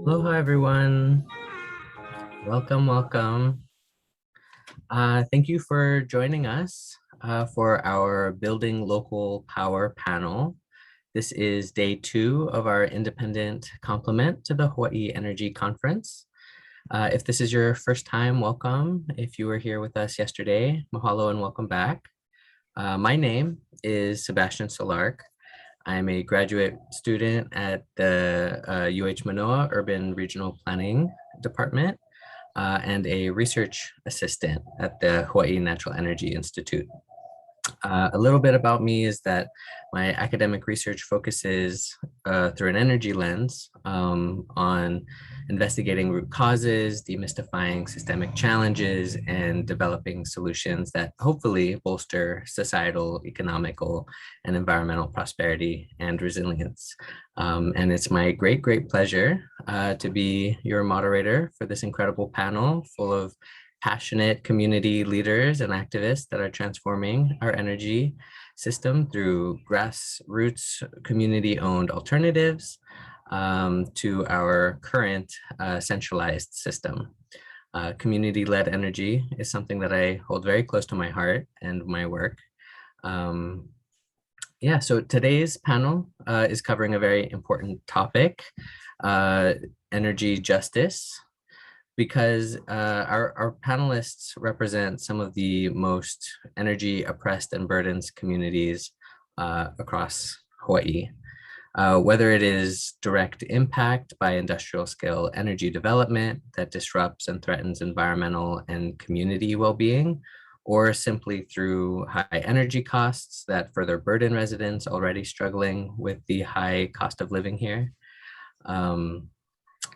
Aloha, everyone. Welcome, welcome. Thank you for joining us for our Building Local Power panel. This is day 2 of our independent complement to the Hawaiʻi Energy Conference. If this is your first time, welcome. If you were here with us yesterday, mahalo and welcome back. My name is Sebastian Solark. I'm a graduate student at the UH Manoa Urban Regional Planning Department and a research assistant at the Hawaii Natural Energy Institute. A little bit about me is that my academic research focuses through an energy lens on investigating root causes, demystifying systemic challenges, and developing solutions that hopefully bolster societal, economical, and environmental prosperity and resilience. And it's my great pleasure to be your moderator for this incredible panel full of passionate community leaders and activists that are transforming our energy system through grassroots community-owned alternatives to our current centralized system. Community-led energy is something that I hold very close to my heart and my work. So today's panel is covering a very important topic, energy justice, because our panelists represent some of the most energy oppressed and burdened communities across Hawaii. Whether it is direct impact by industrial scale energy development that disrupts and threatens environmental and community well-being, or simply through high energy costs that further burden residents already struggling with the high cost of living here.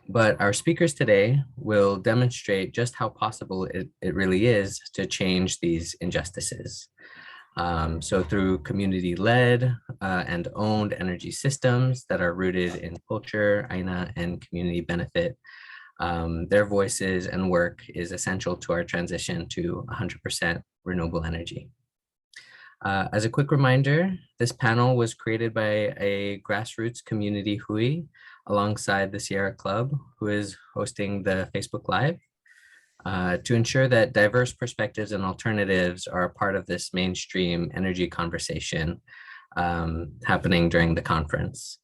But our speakers today will demonstrate just how possible it really is to change these injustices. So through community-led and owned energy systems that are rooted in culture, aina, and community benefit, their voices and work is essential to our transition to 100% renewable energy. As a quick reminder, this panel was created by a grassroots community hui alongside the Sierra Club, who is hosting the Facebook Live, to ensure that diverse perspectives and alternatives are a part of this mainstream energy conversation happening during the conference.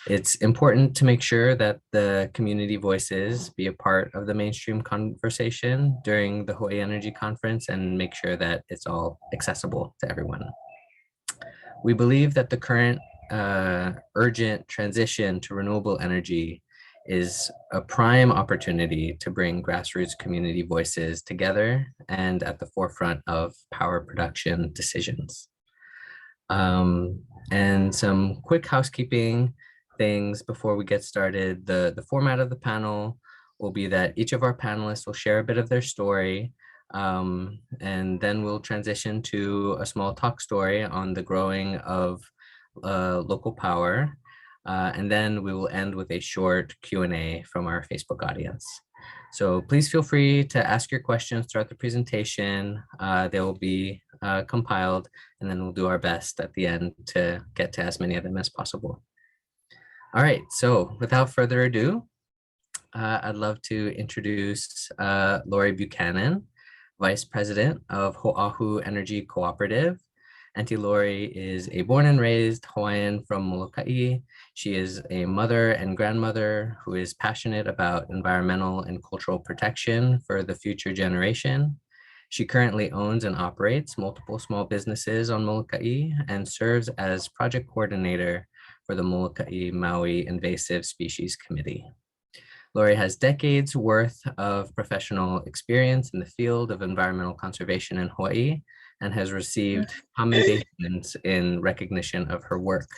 It's important to make sure that the community voices be a part of the mainstream conversation during the Hawaii Energy Conference and make sure that it's all accessible to everyone. We believe that the current urgent transition to renewable energy is a prime opportunity to bring grassroots community voices together and at the forefront of power production decisions. And some quick housekeeping things before we get started. The format of the panel will be that each of our panelists will share a bit of their story, and then we'll transition to a small talk story on the growing of local power, and then we will end with a short Q&A from our Facebook audience. So please feel free to ask your questions throughout the presentation. They will be compiled, and then we'll do our best at the end to get to as many of them as possible. All right, so without further ado, I'd love to introduce Lori Buchanan, Vice President of Hoʻāhu Energy Cooperative. Auntie Lori is a born and raised Hawaiian from Molokaʻi. She is a mother and grandmother who is passionate about environmental and cultural protection for the future generation. She currently owns and operates multiple small businesses on Molokaʻi and serves as project coordinator for the Molokaʻi Maui Invasive Species Committee. Lori has decades worth of professional experience in the field of environmental conservation in Hawaii and has received commendations in recognition of her work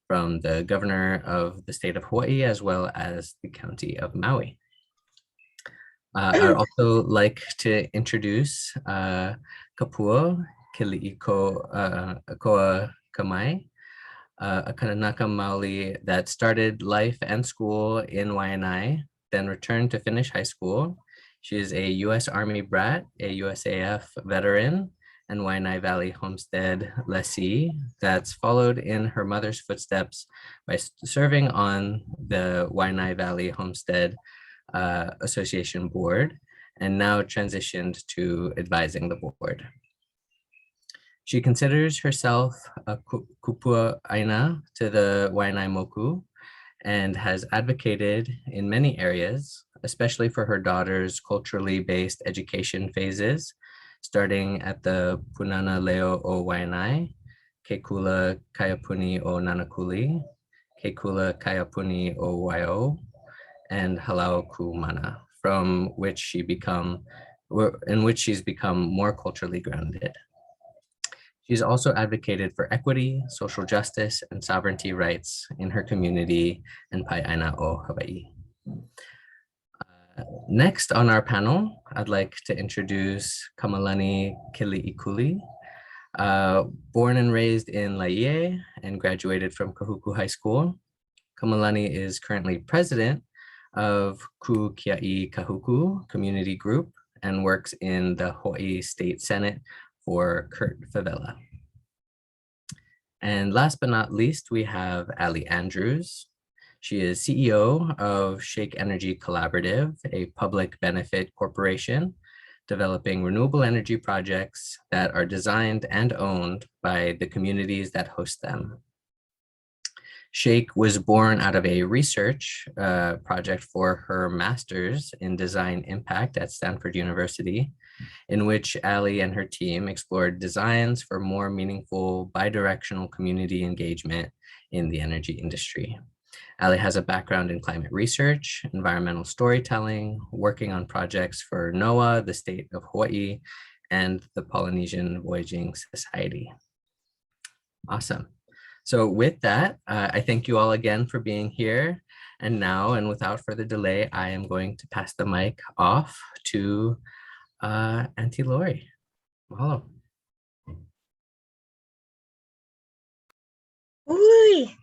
from the governor of the state of Hawaii as well as the county of Maui. I'd also like to introduce Kapua Keliikoa-Kamai, a Kanaka Maoli that started life and school in Waiʻanae, then returned to finish high school. She is a U.S. Army brat, a USAF veteran, and Waiʻanae Valley Homestead lessee that's followed in her mother's footsteps by serving on the Waiʻanae Valley Homestead Association board, and now transitioned to advising the board. She considers herself a kupuaʻaina to the Waiʻanae Moku and has advocated in many areas, especially for her daughter's culturally based education phases, starting at the Punana Leo o Waiʻanae, Kekula Kaiapuni o Nanakuli, Kekula Kaiapuni o Waiʻo, and Halau Kumana, in which she's become more culturally grounded. She's also advocated for equity, social justice, and sovereignty rights in her community in Pai'aina o Hawaii. Next on our panel, I'd like to introduce Kamalani Keliikuli. Born and raised in Laie and graduated from Kahuku High School, Kamalani is currently president of Kukia'i Kahuku Community Group and works in the Hawaii State Senate for Kurt Favela. And last but not least, we have Ali Andrews. She is CEO of Shake Energy Collaborative, a public benefit corporation developing renewable energy projects that are designed and owned by the communities that host them. Shake was born out of a research project for her master's in design impact at Stanford University, in which Ali and her team explored designs for more meaningful bidirectional community engagement in the energy industry. Ali has a background in climate research, environmental storytelling, working on projects for NOAA, the state of Hawaii, and the Polynesian Voyaging Society. Awesome. So with that, I thank you all again for being here. And now, and without further delay, I am going to pass the mic off to Auntie Lori. Mahalo. Ui.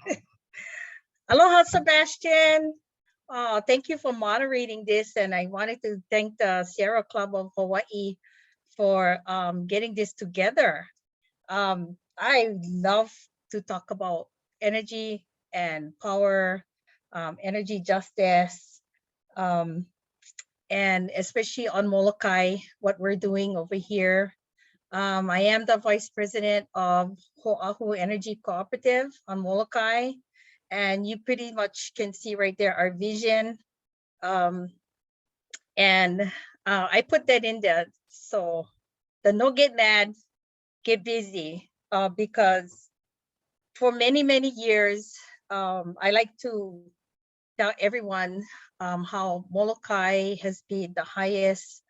Aloha, Sebastian. Thank you for moderating this. And I wanted to thank the Sierra Club of Hawaii for getting this together. I love to talk about energy and power, energy justice, and especially on Molokaʻi, what we're doing over here. I am the vice president of Hoʻāhu Energy Cooperative on Molokaʻi, and you pretty much can see right there our vision. And I put that in there. So the no get mad, get busy, because for many, many years, I like to tell everyone how Molokaʻi has been the highest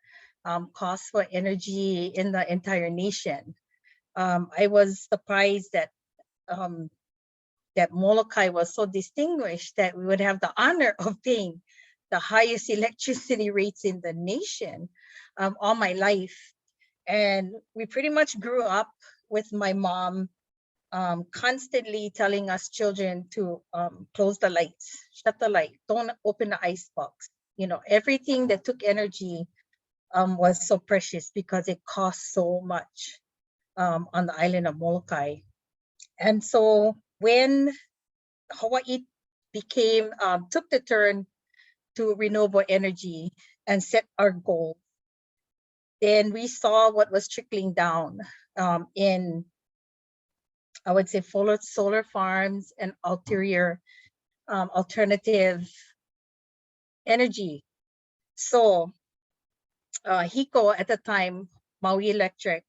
cost for energy in the entire nation. I was surprised that that Molokaʻi was so distinguished that we would have the honor of paying the highest electricity rates in the nation all my life. And we pretty much grew up with my mom constantly telling us children to close the lights, shut the light, don't open the icebox. You know, everything that took energy was so precious because it cost so much on the island of Molokaʻi. And so when Hawaii became, took the turn to renewable energy and set our goal, then we saw what was trickling down in, I would say, solar farms and ulterior alternative energy. So HECO at the time, Maui Electric,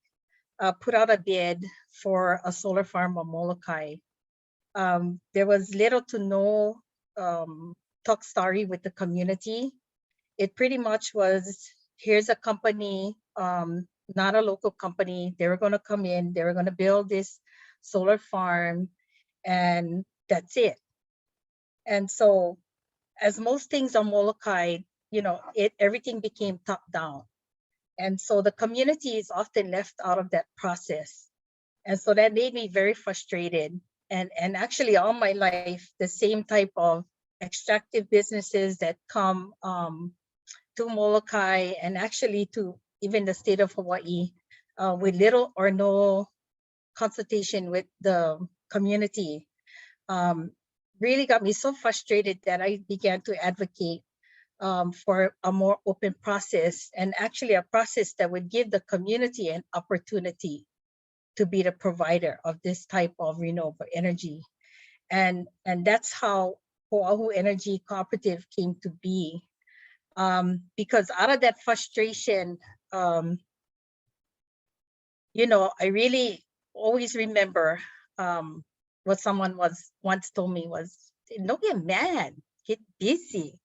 put out a bid for a solar farm on Molokaʻi. There was little to no talk story with the community. It pretty much was, here's a company, not a local company. They were going to come in, they were going to build this solar farm, and that's it. And so, as most things on Molokaʻi, you know, everything became top down. And so the community is often left out of that process. And so that made me very frustrated. And actually all my life, the same type of extractive businesses that come to Molokaʻi and actually to even the state of Hawaii with little or no consultation with the community, really got me so frustrated that I began to advocate for a more open process, and actually a process that would give the community an opportunity to be the provider of this type of renewable energy. And that's how Oʻahu Energy Cooperative came to be. Because out of that frustration, you know, I really always remember what someone once told me was, don't get mad, get busy,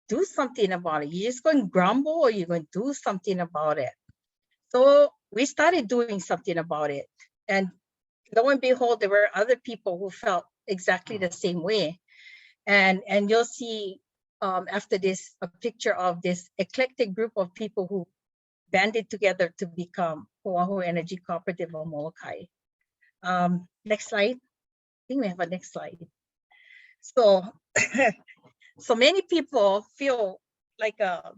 do something about it. You're just going to grumble, or you're going to do something about it. So we started doing something about it. And lo and behold, there were other people who felt exactly the same way. And you'll see after this a picture of this eclectic group of people who banded together to become Oʻahu Energy Cooperative Molokaʻi. Next slide. I think we have a next slide. So, so many people feel like a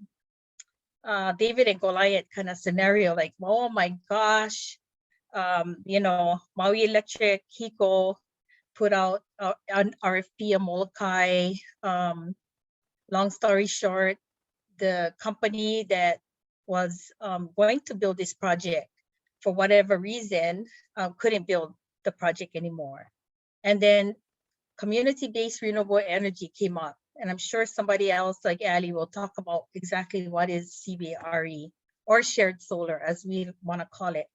David and Goliath kind of scenario, like, oh my gosh, you know, Maui Electric, Hiko put out an RFP on Molokaʻi. Long story short, the company that was going to build this project, for whatever reason, couldn't build the project anymore. And then community-based renewable energy came up. And I'm sure somebody else like Ali will talk about exactly what is CBRE, or shared solar, as we want to call it.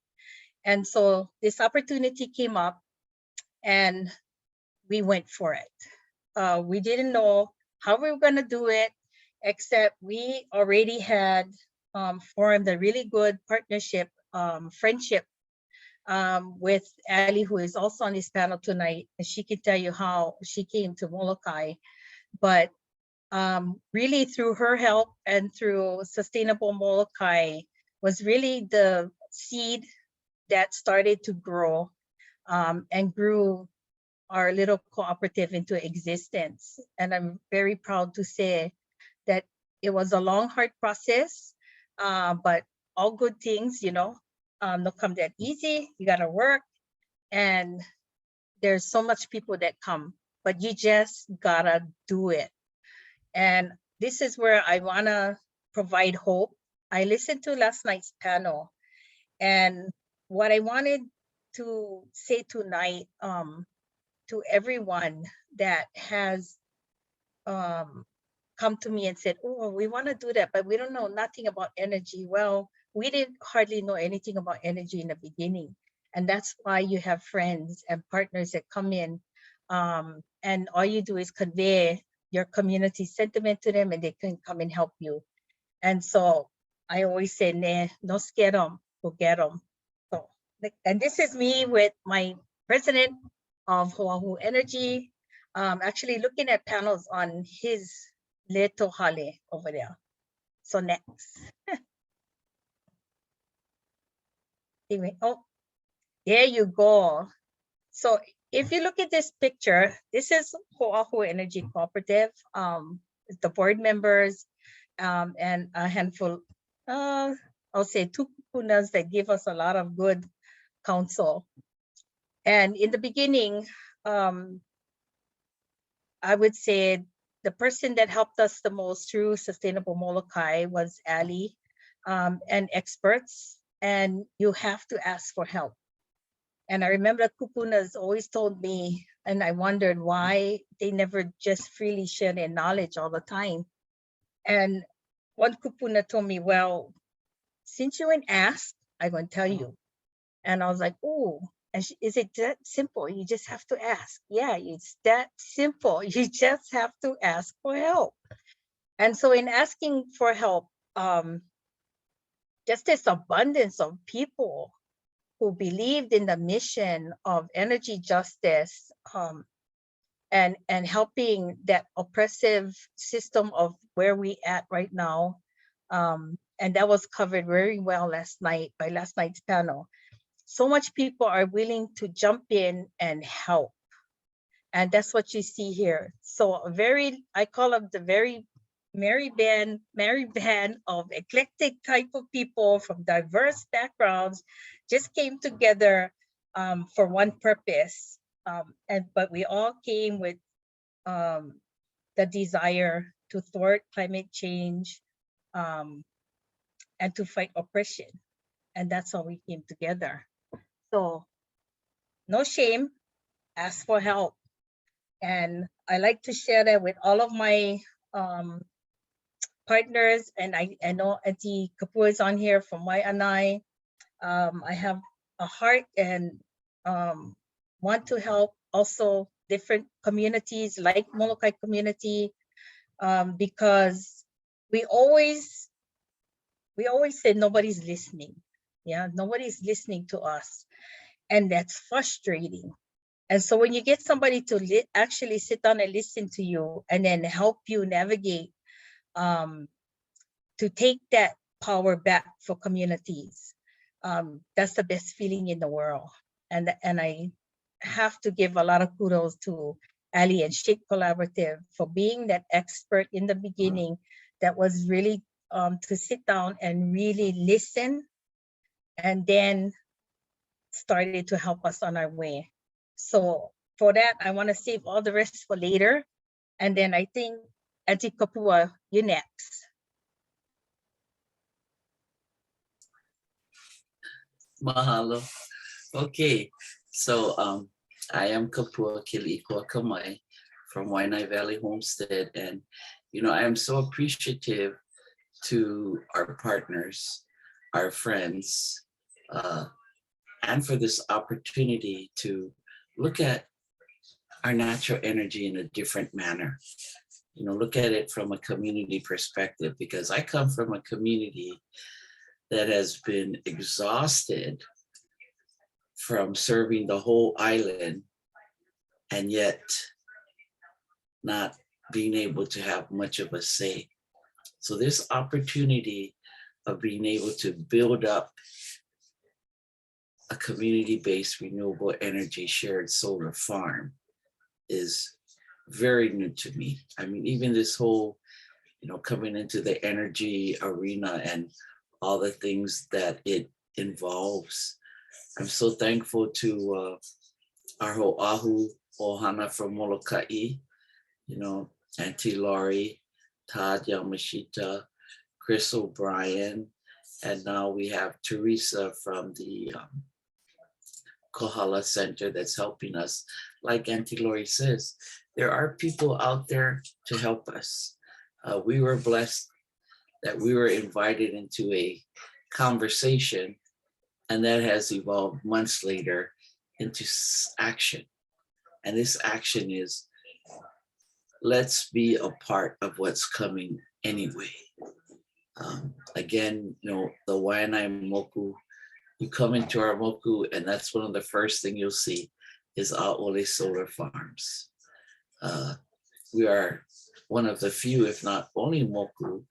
And so this opportunity came up and we went for it. We didn't know how we were going to do it, except we already had formed a really good partnership, friendship with Ali, who is also on this panel tonight, and she can tell you how she came to Molokaʻi. But really through her help and through Sustainable Molokaʻi was really the seed that started to grow and grew our little cooperative into existence. And I'm very proud to say that it was a long, hard process, but all good things, you know, don't come that easy. You gotta work, and there's so much people that come, but you just gotta do it. And this is where I wanna provide hope. I listened to last night's panel, and what I wanted to say tonight to everyone that has come to me and said, oh, we want to do that, but we don't know nothing about energy. Well, we didn't hardly know anything about energy in the beginning. And that's why you have friends and partners that come in, and all you do is convey your community sentiment to them, and they can come and help you. And so I always say, nah, no scare them, go get them. So, and this is me with my president of Hoʻāhu Energy, actually looking at panels on his Leto Hale over there. So next. Anyway, oh, there you go. So if you look at this picture, this is Oʻahu Energy Cooperative, the board members, and a handful, I'll say 2 kupunas that give us a lot of good counsel. And in the beginning, I would say the person that helped us the most through Sustainable Molokaʻi was Ali, and experts, and you have to ask for help. And I remember kupunas always told me, and I wondered why they never just freely share their knowledge all the time. And one kupuna told me, well, since you ain't asked, I'm going to tell you. And I was like, oh, and is it that simple? You just have to ask. Yeah, it's that simple. You just have to ask for help. And so in asking for help, just this abundance of people who believed in the mission of energy justice, and helping that oppressive system of where we at right now. And that was covered very well last night by last night's panel. So much people are willing to jump in and help. And that's what you see here. So I call them the very merry band of eclectic type of people from diverse backgrounds just came together for one purpose. But we all came with the desire to thwart climate change and to fight oppression. And that's how we came together. So no shame, ask for help. And I like to share that with all of my partners. And I know Auntie Kapua is on here from Waiʻanae. I have a heart and want to help also different communities like Molokai community, because we always say nobody's listening. Yeah, nobody's listening to us, and that's frustrating. And so when you get somebody to actually sit down and listen to you and then help you navigate to take that power back for communities, that's the best feeling in the world. And I have to give a lot of kudos to Ali and Shape Collaborative for being that expert in the beginning that was really to sit down and really listen, and then started to help us on our way. So for that, I want to save all the rest for later. And then I think, Auntie Kapua, you next. Mahalo. Okay, so I am Kapua Keliikoa-Kamai from Waiʻanae Valley Homestead, and I am so appreciative to our partners, our friends, and for this opportunity to look at our natural energy in a different manner. Look at it from a community perspective, because I come from a community that has been exhausted from serving the whole island and yet not being able to have much of a say. So this opportunity of being able to build up a community-based renewable energy shared solar farm is very new to me. I mean, even this whole, coming into the energy arena and all the things that it involves. I'm so thankful to our Hoʻāhu Ohana from Molokaʻi, Auntie Lori, Todd Yamashita, Chris O'Brien, and now we have Teresa from the Kohala Center that's helping us. Like Auntie Lori says, there are people out there to help us. We were blessed that we were invited into a conversation, and that has evolved months later into action. And this action is, let's be a part of what's coming anyway. Again, the Waiʻanae moku, you come into our moku, and that's one of the first things you'll see is ʻAʻole solar farms. We are one of the few, if not only moku,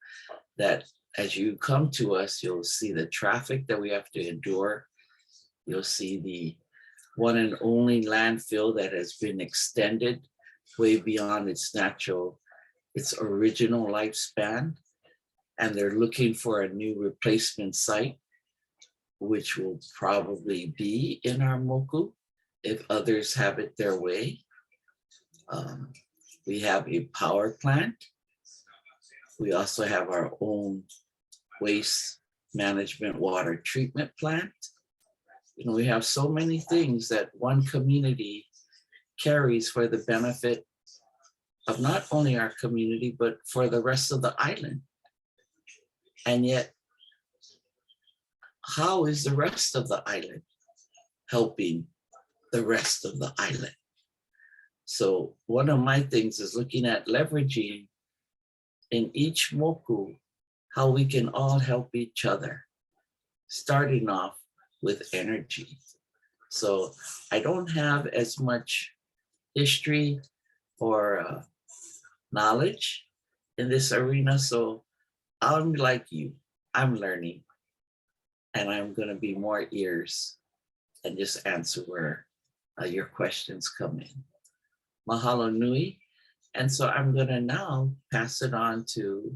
that as you come to us, you'll see the traffic that we have to endure. You'll see the one and only landfill that has been extended way beyond its original lifespan. And they're looking for a new replacement site, which will probably be in our moku if others have it their way. We have a power plant. We also have our own waste management water treatment plant. We have so many things that one community carries for the benefit of not only our community, but for the rest of the island. And yet, how is the rest of the island helping the rest of the island? So one of my things is looking at leveraging in each moku, how we can all help each other, starting off with energy. So I don't have as much history or knowledge in this arena. So I'm like you, I'm learning, and I'm gonna be more ears and just answer where your questions come in. Mahalo nui. And so I'm gonna now pass it on to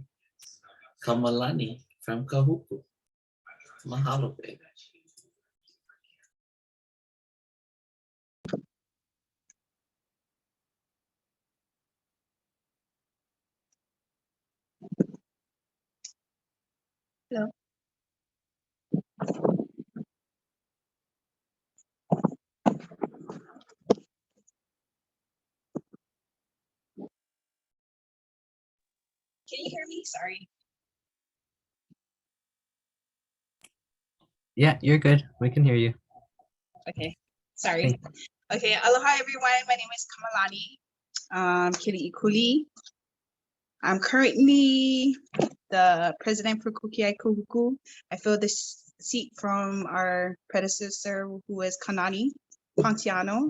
Kamalani from Kahuku. Mahalo, baby. Hello. Can you hear me? Sorry. Yeah, you're good. We can hear you. Okay. Sorry. Thank- Okay. Aloha, everyone. My name is Kamalani Keliikuli. I'm currently the president for Kukiai Kahuku. I filled this seat from our predecessor, who was Kanani Pontiano.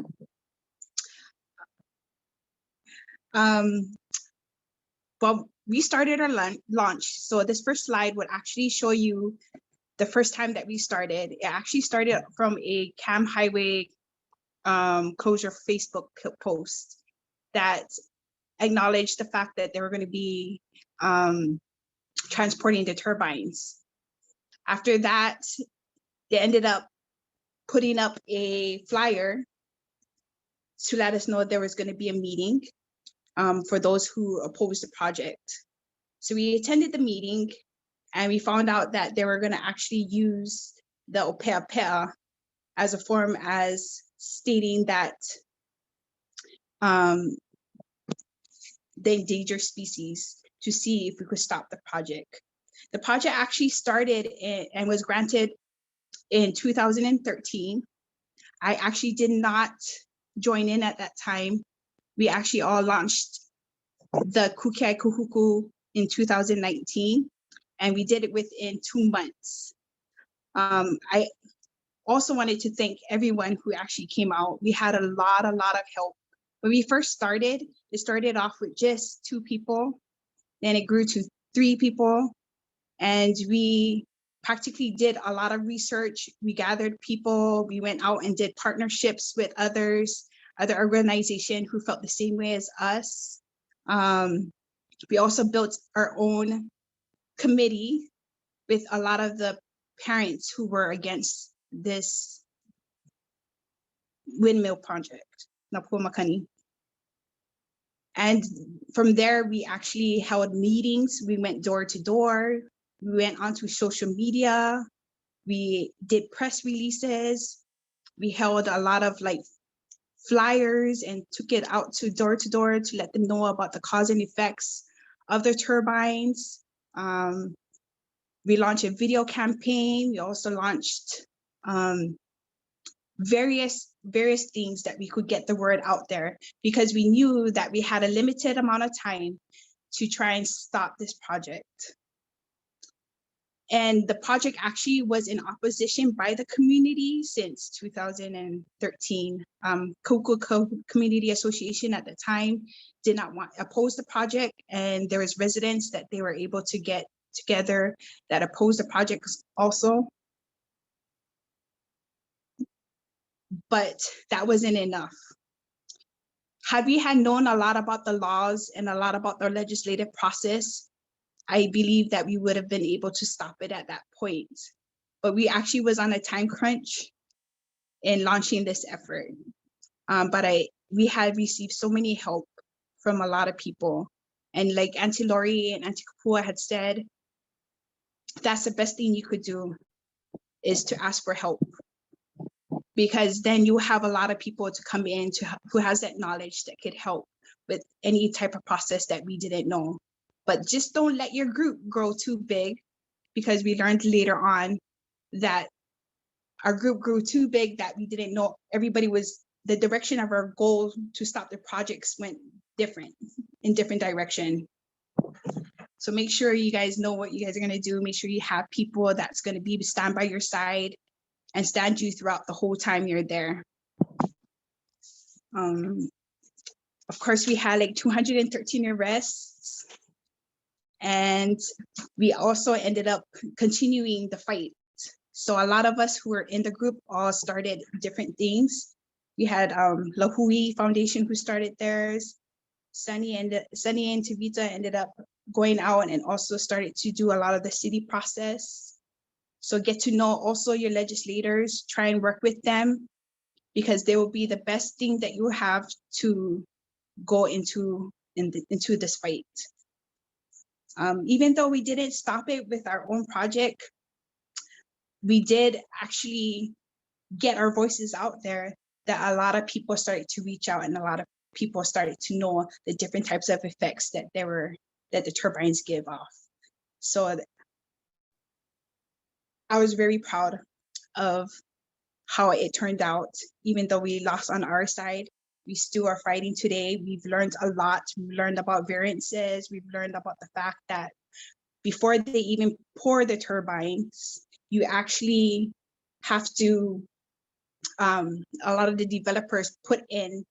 Well, we started our launch. So this first slide would actually show you the first time that we started. It actually started from a Cam Highway closure Facebook post that acknowledged the fact that they were going to be transporting the turbines. After that, they ended up putting up a flyer to let us know there was going to be a meeting for those who opposed the project. So we attended the meeting and we found out that they were going to actually use the Oʻahu as a form as stating that the endangered species to see if we could stop the project. The project actually started and was granted in 2013. I actually did not join in at that time. We actually all launched the Kukiai Kahuku in 2019, and we did it within 2 months. I also wanted to thank everyone who actually came out. We had a lot of help. When we first started, it started off with just 2 people, then it grew to 3 people, and we practically did a lot of research. We gathered people, we went out and did partnerships with other organizations who felt the same way as us. We also built our own committee with a lot of the parents who were against this windmill project, Napuamakani. And from there, we actually held meetings. We went door to door. We went onto social media. We did press releases. We held a lot of like flyers and took it out to door to let them know about the cause and effects of the turbines. We launched a video campaign. We also launched various things that we could get the word out there, because we knew that we had a limited amount of time to try and stop this project. And the project actually was in opposition by the community since 2013. Kahuku Community Association at the time did not oppose the project, and there was residents that they were able to get together that opposed the project also. But that wasn't enough. Had we had known a lot about the laws and a lot about the legislative process, I believe that we would have been able to stop it at that point. But we actually was on a time crunch in launching this effort. But we had received so many help from a lot of people. And like Auntie Lori and Auntie Kapua had said, that's the best thing you could do, is to ask for help. Because then you have a lot of people to come in who has that knowledge that could help with any type of process that we didn't know. But just don't let your group grow too big, because we learned later on that our group grew too big that we didn't know the direction of our goal to stop the projects went in different direction. So make sure you guys know what you guys are gonna do. Make sure you have people that's gonna stand by your side and stand you throughout the whole time you're there. Of course, we had like 213 arrests, and we also ended up continuing the fight. So a lot of us who were in the group all started different things. We had Lahui Foundation who started theirs. Sunny and Tavita ended up going out and also started to do a lot of the city process. So get to know also your legislators, try and work with them, because they will be the best thing that you have to go into this fight. Even though we didn't stop it with our own project, we did actually get our voices out there, that a lot of people started to reach out and a lot of people started to know the different types of effects that the turbines give off. So I was very proud of how it turned out. Even though we lost on our side, we still are fighting today. We've learned a lot. We've learned about variances. We've learned about the fact that before they even pour the turbines, you actually have to, a lot of the developers put in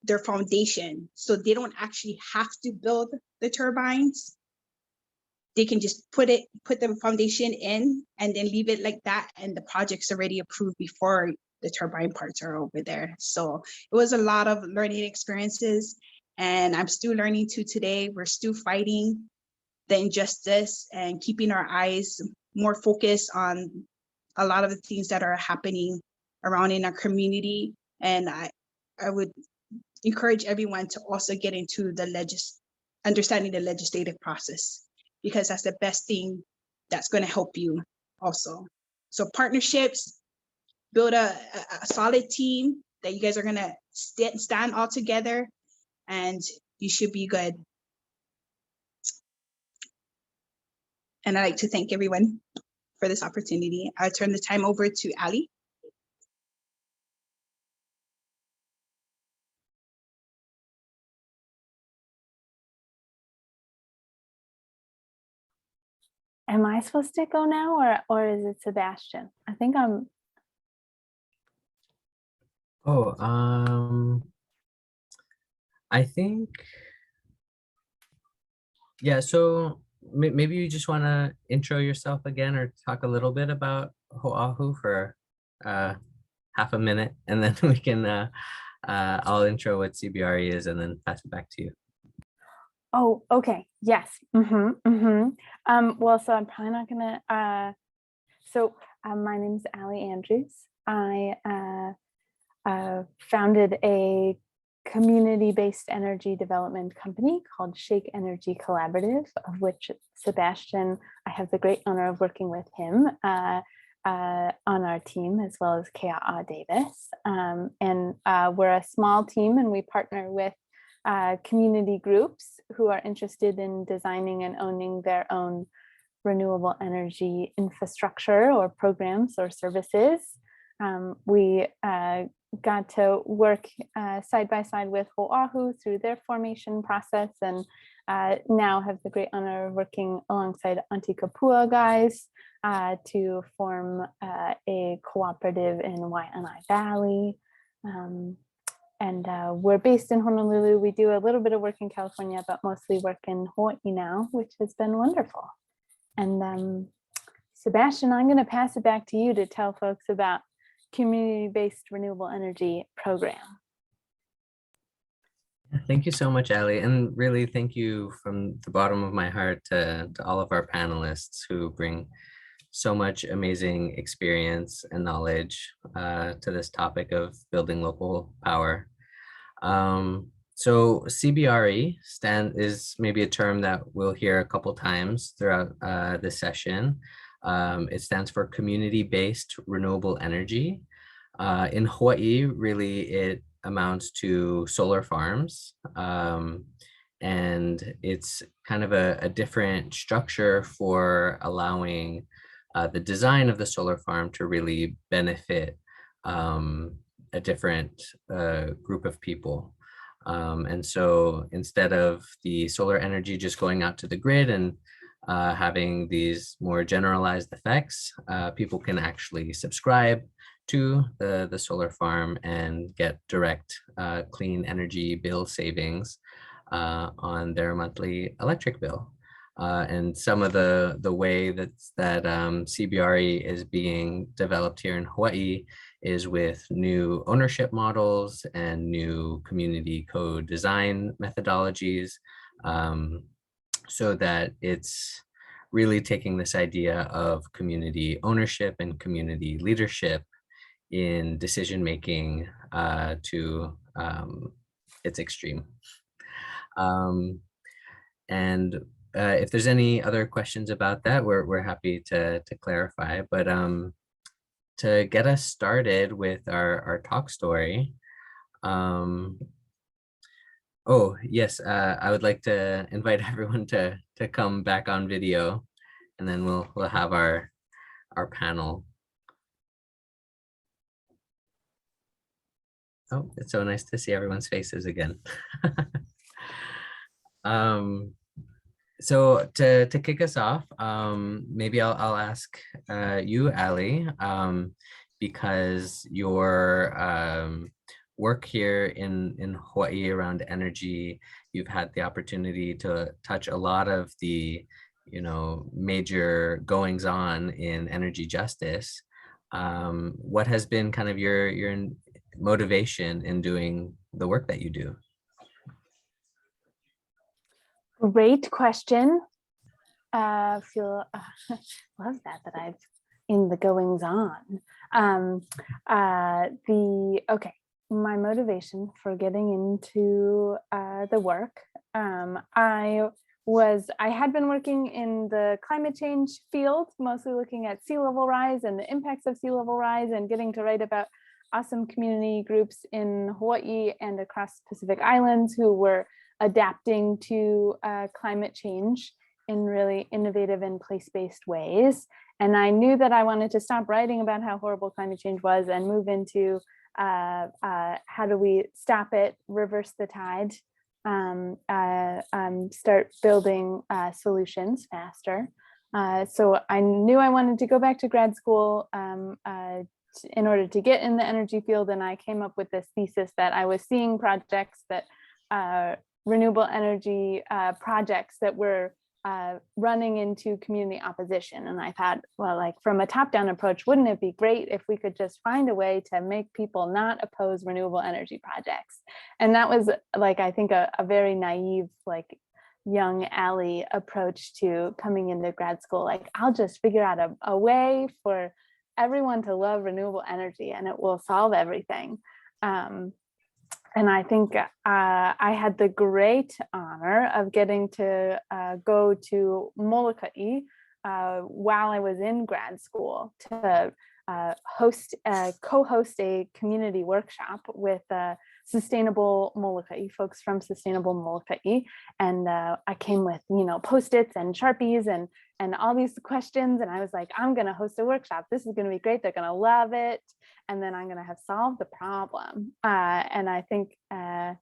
their foundation. So they don't actually have to build the turbines. They can just put the foundation in and then leave it like that, and the project's already approved before the turbine parts are over there. So it was a lot of learning experiences, and I'm still learning to today. We're still fighting the injustice and keeping our eyes more focused on a lot of the things that are happening around in our community. And I would encourage everyone to also get into understanding the legislative process, because that's the best thing that's going to help you also. So partnerships, build a solid team that you guys are going to stand all together, and you should be good. And I'd like to thank everyone for this opportunity. I'll turn the time over to Ali. Am I supposed to go now, or is it Sebastian? I think I'm. Oh, I think, yeah, so maybe you just want to intro yourself again, or talk a little bit about Hoʻāhu for half a minute, and then we can, I'll intro what CBRE is and then pass it back to you. Oh, okay. Yes. Well, so I'm probably not gonna. My name is Ali Andrews. I founded a community-based energy development company called Shake Energy Collaborative, of which Sebastian, I have the great honor of working with him on our team, as well as Kea'a Davis. And we're a small team, and we partner with community groups who are interested in designing and owning their own renewable energy infrastructure or programs or services. We got to work side by side with Hoʻāhu through their formation process, and now have the great honor of working alongside Auntie Kapua guys to form a cooperative in Waiʻanae Valley. And we're based in Honolulu. We do a little bit of work in California, but mostly work in Hawaii now, which has been wonderful. And Sebastian, I'm going to pass it back to you to tell folks about community-based renewable energy program. Thank you so much, Ali. And really thank you from the bottom of my heart to all of our panelists who bring so much amazing experience and knowledge to this topic of building local power. So CBRE is maybe a term that we'll hear a couple times throughout this session. It stands for community-based renewable energy. In Hawaii, really it amounts to solar farms. And it's kind of a different structure for allowing the design of the solar farm to really benefit a different group of people. And so instead of the solar energy just going out to the grid and having these more generalized effects, people can actually subscribe to the solar farm and get direct clean energy bill savings on their monthly electric bill. And some of the way that CBRE is being developed here in Hawaii is with new ownership models and new community co-design methodologies, so that it's really taking this idea of community ownership and community leadership in decision-making to its extreme. And if there's any other questions about that, we're happy to clarify. But to get us started with our talk story, oh yes, I would like to invite everyone to come back on video, and then we'll have our panel. Oh, it's so nice to see everyone's faces again. So to kick us off, maybe I'll ask you, Ali, because your work here in Hawaii around energy, you've had the opportunity to touch a lot of the, major goings on in energy justice. What has been kind of your motivation in doing the work that you do? Great question. Feel love that I've in the goings on. Okay, my motivation for getting into the work. I had been working in the climate change field, mostly looking at sea level rise and the impacts of sea level rise, and getting to write about awesome community groups in Hawaii and across Pacific Islands who were adapting to climate change in really innovative and place-based ways. And I knew that I wanted to stop writing about how horrible climate change was and move into how do we stop it, reverse the tide, start building solutions faster. So I knew I wanted to go back to grad school in order to get in the energy field. And I came up with this thesis that I was seeing projects that renewable energy projects that were running into community opposition. And I thought, well, like from a top-down approach, wouldn't it be great if we could just find a way to make people not oppose renewable energy projects? And that was like, I think a very naive, like young Ali approach to coming into grad school. Like, I'll just figure out a way for everyone to love renewable energy and it will solve everything. And I think I had the great honor of getting to go to Molokaʻi while I was in grad school to co-host a community workshop with Sustainable Molokaʻi, folks from Sustainable Molokaʻi. And I came with, Post-its and Sharpies and all these questions. And I was like, I'm going to host a workshop. This is going to be great. They're going to love it. And then I'm going to have solved the problem. And I think I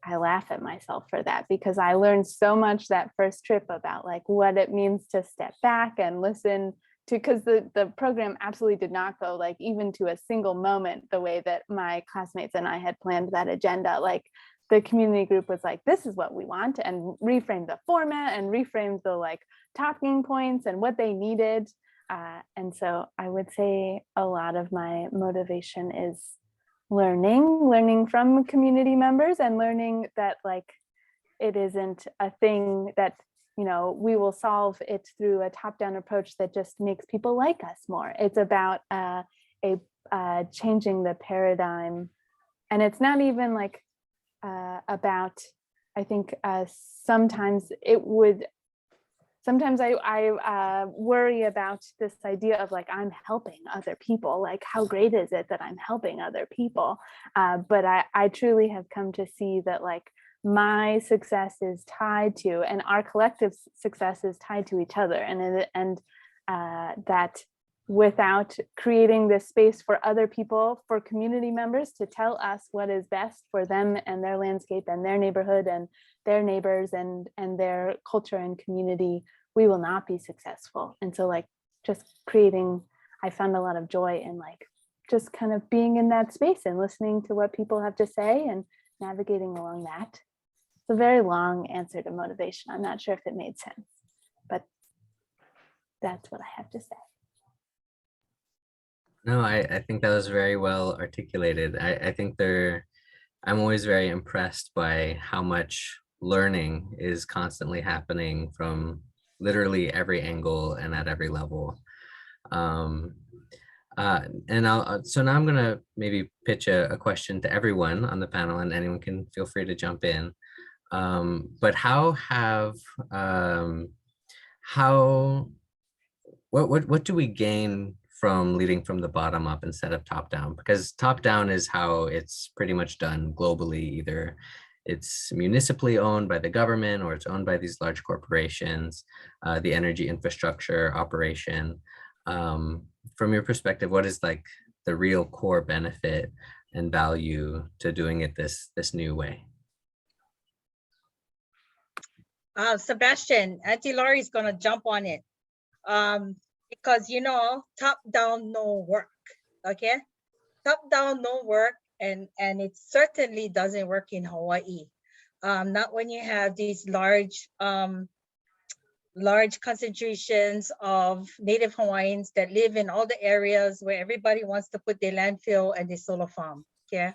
laugh at myself for that, because I learned so much that first trip about like what it means to step back and listen to, because the program absolutely did not go like even to a single moment the way that my classmates and I had planned that agenda. Like the community group was like, this is what we want, and reframed the format and reframed the like talking points and what they needed. And so I would say a lot of my motivation is learning from community members, and learning that like it isn't a thing that we will solve it through a top-down approach that just makes people like us more. It's about changing the paradigm, and it's not even like about. I think sometimes I worry about this idea of like, I'm helping other people. Like, how great is it that I'm helping other people? But I truly have come to see that like my success is tied to, and our collective success is tied to each other. And that without creating this space for other people, for community members to tell us what is best for them and their landscape and their neighborhood and their neighbors and their culture and community, we will not be successful. And so like just creating, I found a lot of joy in like just kind of being in that space and listening to what people have to say and navigating along that. It's a very long answer to motivation. I'm not sure if it made sense, but that's what I have to say. No, I think that was very well articulated. I think I'm always very impressed by how much learning is constantly happening from literally every angle and at every level. Um, and so now I'm gonna maybe pitch a question to everyone on the panel, and anyone can feel free to jump in. But what do we gain from leading from the bottom up instead of top down? Because top down is how it's pretty much done globally. Either it's municipally owned by the government or it's owned by these large corporations, the energy infrastructure operation. From your perspective, what is like the real core benefit and value to doing it this new way? Sebastian, Auntie Lori is gonna jump on it. Because top down no work, okay? Top down no work, and it certainly doesn't work in Hawaii. Not when you have these large concentrations of Native Hawaiians that live in all the areas where everybody wants to put their landfill and their solar farm, okay?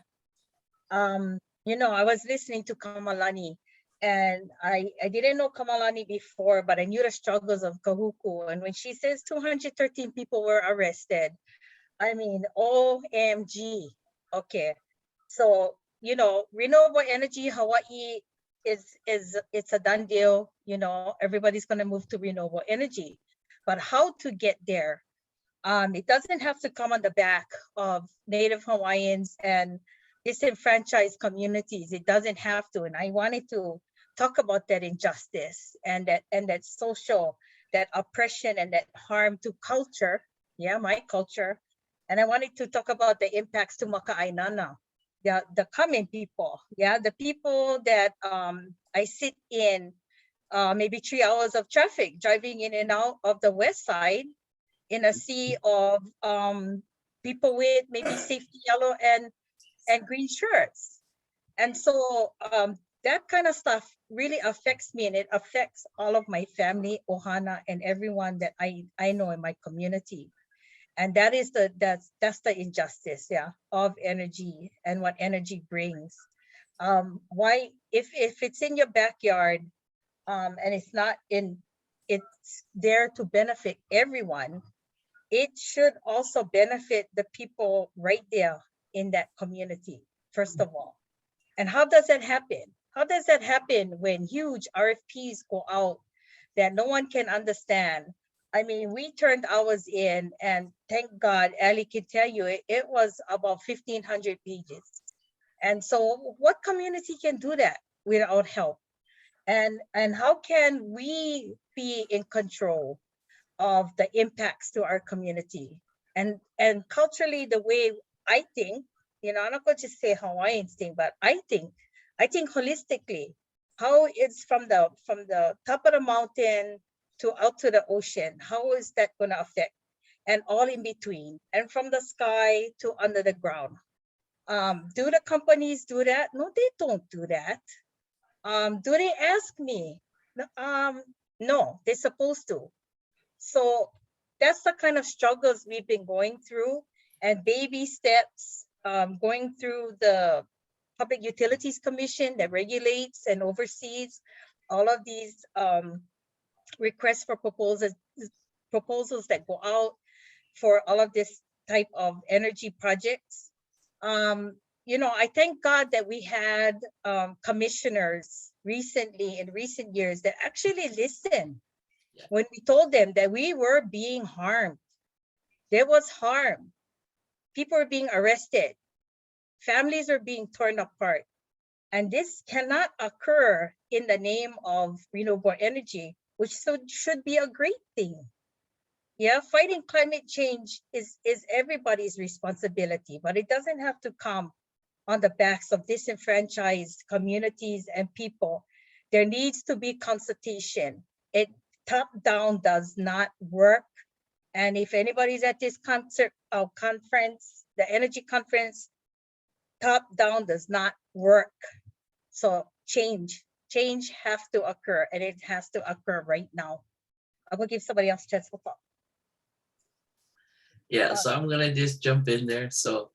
I was listening to Kamalani, and I didn't know Kamalani before, but I knew the struggles of Kahuku. And when she says 213 people were arrested, I mean, OMG. Okay. So, renewable energy, Hawaii it's a done deal. Everybody's going to move to renewable energy. But how to get there? It doesn't have to come on the back of Native Hawaiians and disenfranchised communities. It doesn't have to. And I wanted to talk about that injustice and that social, that oppression and that harm to culture. Yeah, my culture. And I wanted to talk about the impacts to Maka'ainana, the Kamen people. Yeah, the people that I sit in maybe 3 hours of traffic driving in and out of the west side in a sea of people with maybe safety yellow and green shirts. And so that kind of stuff really affects me, and it affects all of my family, Ohana, and everyone that I know in my community. And that is that's the injustice, yeah, of energy and what energy brings. Why, if it's in your backyard and it's there to benefit everyone, it should also benefit the people right there in that community, first of all. And how does that happen? How does that happen when huge RFPs go out that no one can understand? I mean, we turned ours in, and thank God, Ali can tell you, it was about 1,500 pages. And so what community can do that without help? And how can we be in control of the impacts to our community? And culturally, the way I think, I'm not going to say Hawaiians think, but I think holistically, how it's from the top of the mountain to out to the ocean, how is that going to affect? And all in between, and from the sky to under the ground. Do the companies do that? No, they don't do that. Do they ask me? No, they're supposed to. So that's the kind of struggles we've been going through, and baby steps, going through the Public Utilities Commission that regulates and oversees all of these requests for proposals that go out for all of this type of energy projects. I thank God that we had commissioners recently in recent years that actually listened when we told them that we were being harmed. There was harm. People were being arrested. Families are being torn apart. And this cannot occur in the name of renewable energy, which should be a great thing. Yeah, fighting climate change is everybody's responsibility, but it doesn't have to come on the backs of disenfranchised communities and people. There needs to be consultation. Top down does not work. And if anybody's at this conference, the energy conference, top down does not work. So change has to occur, and it has to occur right now. I'm gonna give somebody else a chance to talk. Yeah, so I'm gonna just jump in there. So,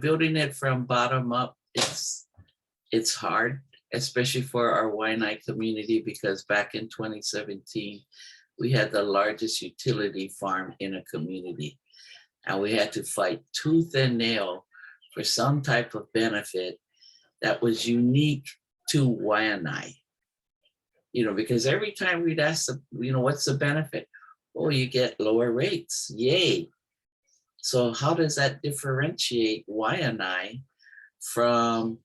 building it from bottom up, it's hard, especially for our Waiʻanae community, because back in 2017, we had the largest utility farm in a community. And we had to fight tooth and nail for some type of benefit that was unique to Waiʻanae. Because every time we'd ask, what's the benefit? Oh, you get lower rates, yay. So how does that differentiate Waiʻanae from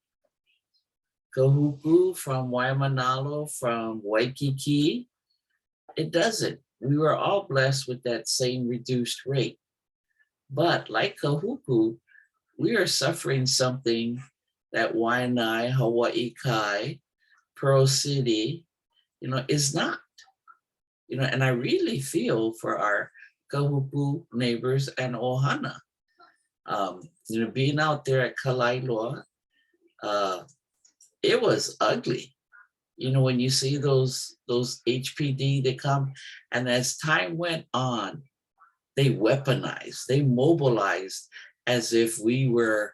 Kahuku, from Waimanalo, from Waikiki? It doesn't. We were all blessed with that same reduced rate. But like Kahuku, we are suffering something that Waiʻanae, Hawaii Kai, Pearl City, is not. And I really feel for our Kahuku neighbors and Ohana. Being out there at Kalailua, it was ugly. When you see those HPD, they come, and as time went on, they weaponized, they mobilized as if we were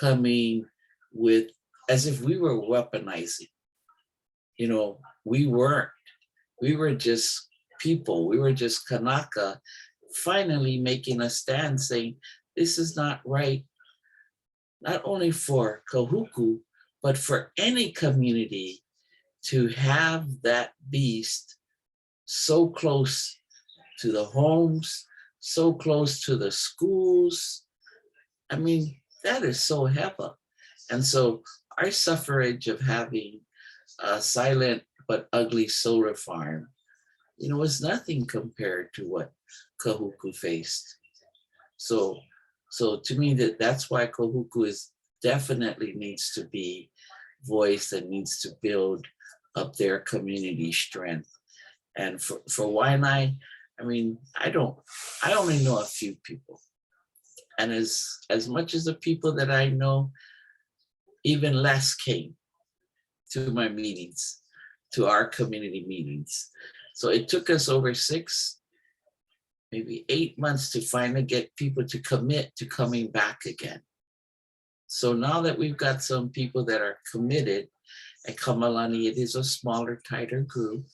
as if we were weaponizing. We weren't. We were just people. We were just Kanaka finally making a stand saying, this is not right, not only for Kahuku, but for any community to have that beast so close to the homes, so close to the schools. I mean, that is so hepa. And so our suffrage of having a silent but ugly solar farm, was nothing compared to what Kahuku faced. So to me, that's why Kahuku definitely needs to be voiced and needs to build up their community strength. And for Waiʻanae, I mean, I only know a few people. And as much as the people that I know, even less came to my meetings, to our community meetings. So it took us over 6, maybe 8 months to finally get people to commit to coming back again. So now that we've got some people that are committed at Kamalani, it is a smaller, tighter group.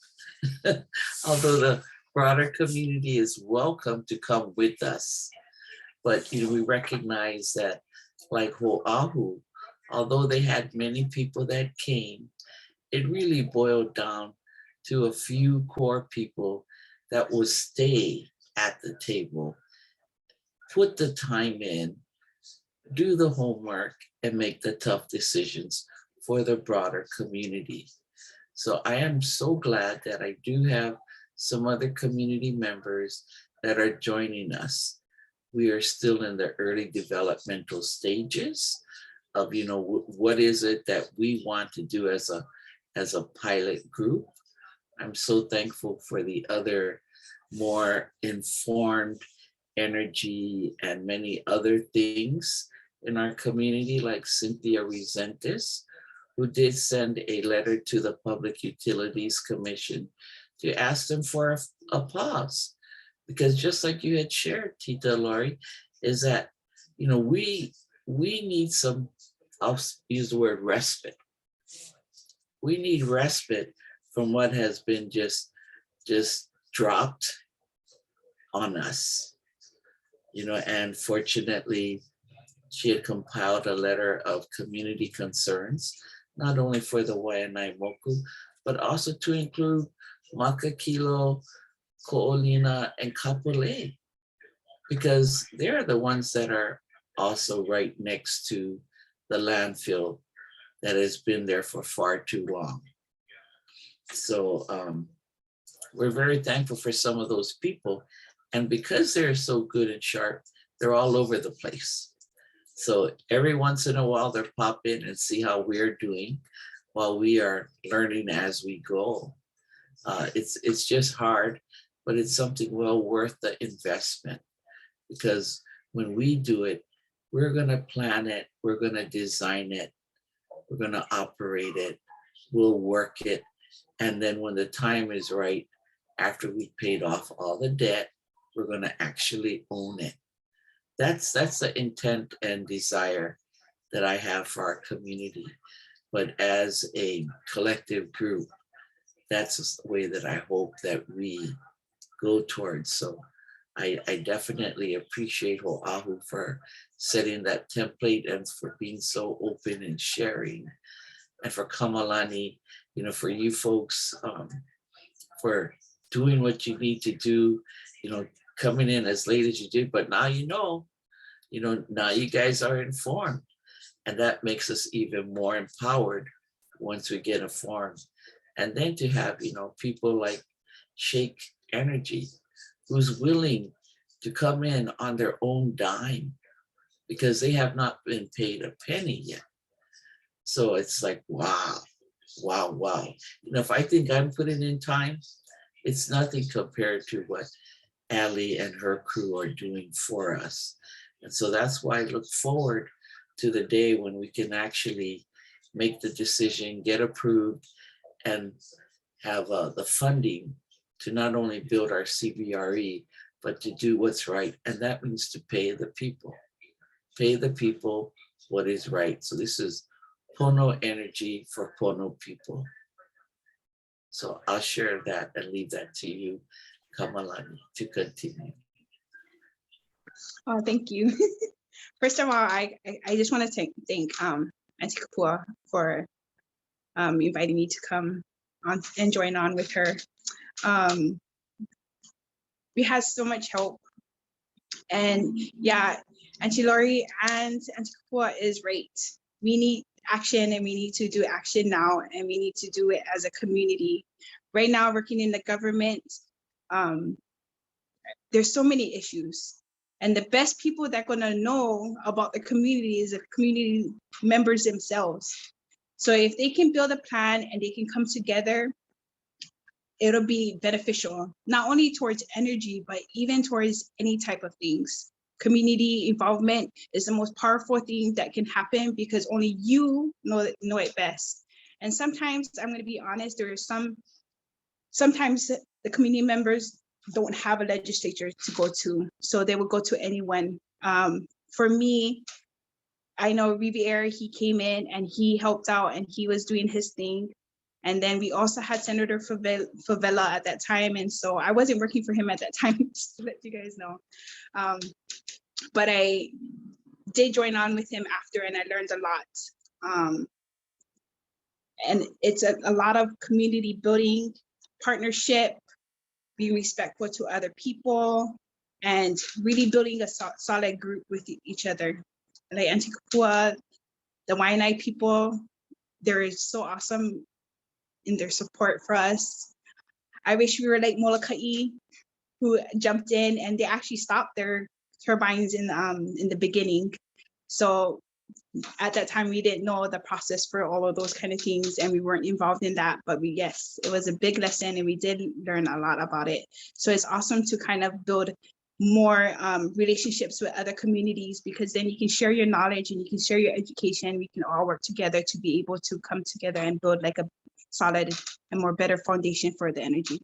Although the broader community is welcome to come with us. But we recognize that, like Hoʻāhu, although they had many people that came, it really boiled down to a few core people that will stay at the table, put the time in, do the homework, and make the tough decisions for the broader community. So I am so glad that I do have some other community members that are joining us. We are still in the early developmental stages of, what is it that we want to do as a pilot group. I'm so thankful for the other more informed energy and many other things in our community, like Cynthia Resentis, who did send a letter to the Public Utilities Commission to ask them for a pause. Because just like you had shared, Tita Lori, is that, we need some, I'll use the word respite. We need respite from what has been just dropped on us, and fortunately, she had compiled a letter of community concerns, not only for the Waiʻanae Moku, but also to include Makakilo, Ko'olina, and Kapolei, because they're the ones that are also right next to the landfill that has been there for far too long. So we're very thankful for some of those people. And because they're so good and sharp, they're all over the place. So every once in a while, they'll pop in and see how we're doing while we are learning as we go. It's just hard, but it's something well worth the investment, because when we do it, we're going to plan it, we're going to design it, we're going to operate it, we'll work it. And then when the time is right, after we've paid off all the debt, we're going to actually own it. that's the intent and desire that I have for our community. But as a collective group, that's the way that I hope that we go towards. So I definitely appreciate Oʻahu for setting that template and for being so open and sharing. And for Kamalani, you know, for you folks, for doing what you need to do, you know, coming in as late as you did, but now you know, now you guys are informed. And that makes us even more empowered once we get informed. And then to have, you know, people like Shake Energy, who's willing to come in on their own dime because they have not been paid a penny yet. So it's like, wow, wow, wow. You know, if I think I'm putting in time, it's nothing compared to what Allie and her crew are doing for us. And so that's why I look forward to the day when we can actually make the decision, get approved, and have the funding to not only build our CBRE, but to do what's right. And that means to pay the people what is right. So this is Pono energy for Pono people. So I'll share that and leave that to you, Kamalani, to continue. Oh, thank you. First of all, I just want to thank Auntie Kapua for inviting me to come on and join on with her. We had so much help. And yeah, Auntie Lori and Auntie Kapua is right. We need action, and we need to do action now, and we need to do it as a community. Right now, working in the government, there's so many issues. And the best people that are gonna know about the community is the community members themselves. So if they can build a plan and they can come together, it'll be beneficial, not only towards energy, but even towards any type of things. Community involvement is the most powerful thing that can happen because only you know it best. And sometimes, I'm gonna be honest, there are sometimes the community members don't have a legislature to go to, so they will go to anyone. For me, I know Riviere, he came in and he helped out and he was doing his thing. And then we also had Senator Favela at that time. And so I wasn't working for him at that time, just to let you guys know. But I did join on with him after, and I learned a lot. And it's a lot of community building, partnership, being respectful to other people, and really building a solid group with each other. Like Auntie Kapua, the Waiʻanae people, they're so awesome in their support for us. I wish we were like Molokaʻi, who jumped in and they actually stopped their turbines in the beginning. So at that time, we didn't know the process for all of those kind of things, and we weren't involved in that. But yes, it was a big lesson, and we did learn a lot about it. So it's awesome to kind of build more relationships with other communities, because then you can share your knowledge and you can share your education. We can all work together to be able to come together and build like a solid and more better foundation for the energy.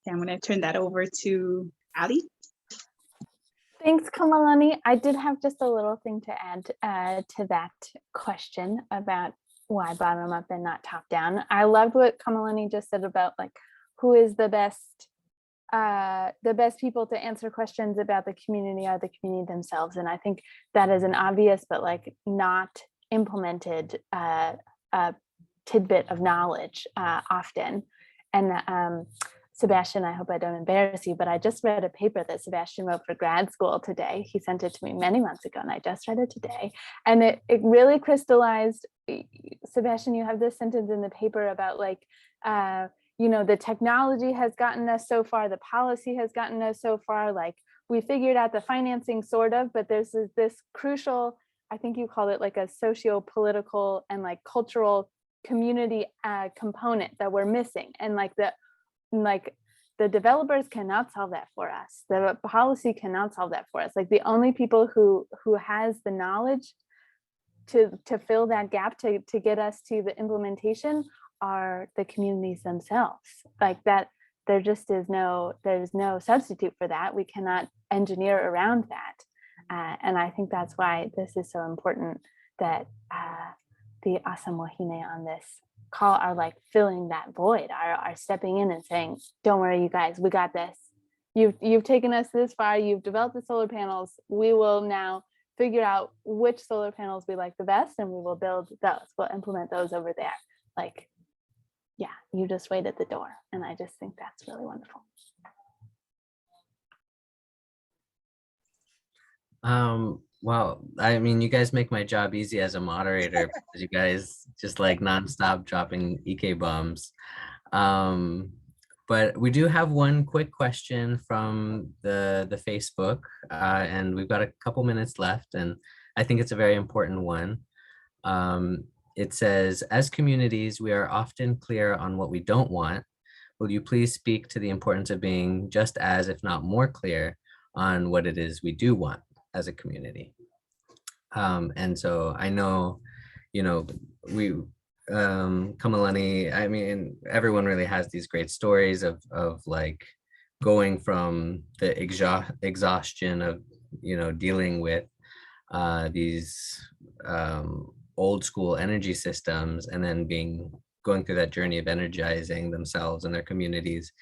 Okay, I'm going to turn that over to Ali. Thanks, Kamalani. I did have just a little thing to add to that question about why bottom up and not top down. I loved what Kamalani just said about like who is the best people to answer questions about the community are the community themselves. And I think that is an obvious but like not implemented tidbit of knowledge often. And Sebastian, I hope I don't embarrass you, but I just read a paper that Sebastian wrote for grad school today. He sent it to me many months ago, and I just read it today. And it really crystallized, Sebastian, you have this sentence in the paper about like, you know, the technology has gotten us so far, the policy has gotten us so far, like we figured out the financing sort of, but there's this crucial, I think you called it like a socio-political and like cultural community component that we're missing. And like the developers cannot solve that for us. The policy cannot solve that for us. Like the only people who has the knowledge to fill that gap, to get us to the implementation are the communities themselves. Like there just is there's no substitute for that. We cannot engineer around that. And I think that's why this is so important, that the Asa Mohine on this call are like filling that void, are stepping in and saying, don't worry, you guys, we got this. You've taken us this far, you've developed the solar panels. We will now figure out which solar panels we like the best, and we will build those. We'll implement those over there. Like, yeah, you just wait at the door. And I just think that's really wonderful. Well, I mean, you guys make my job easy as a moderator because you guys just like nonstop dropping EK bombs. But we do have one quick question from the Facebook, and we've got a couple minutes left, and I think it's a very important one. It says, as communities, we are often clear on what we don't want. Will you please speak to the importance of being just as, if not more clear on what it is we do want as a community? And so I know, we, Kamalani, I mean, everyone really has these great stories of like going from the exhaustion of, dealing with these old school energy systems, and then going through that journey of energizing themselves and their communities